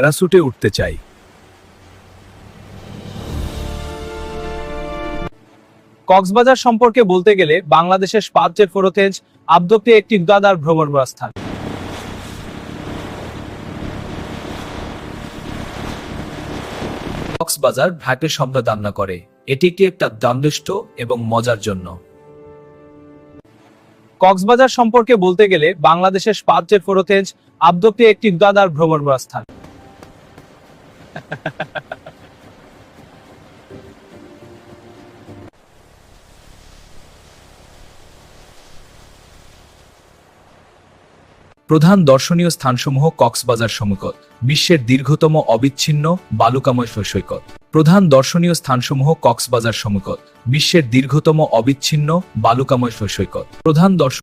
প্যারাসুটে উঠতে চাই। কক্সবাজার সম্পর্কে বলতে গেলে বাংলাদেশের স্পাতজেট ফোরোথেজ আব্দকে একটি উদাদার ভ্রমণ স্থান। কক্সবাজার ভাইপের শব্দ দান্না করে, এটি একটা দান্দিষ্ট এবং মজার জন্য। কক্সবাজার সম্পর্কে বলতে গেলে বাংলাদেশের স্পাতজেট ফোরোথেজ আব্দকে একটি উদাদার ভ্রমণ স্থান। প্রধান দর্শনীয় স্থানসমূহ কক্সবাজার সৈকত, বিশ্বের দীর্ঘতম অবিচ্ছিন্ন বালুকাময় সৈকত। প্রধান দর্শনীয় স্থানসমূহ কক্সবাজার সৈকত, বিশ্বের দীর্ঘতম অবিচ্ছিন্ন বালুকাময় সৈকত। প্রধান দর্শন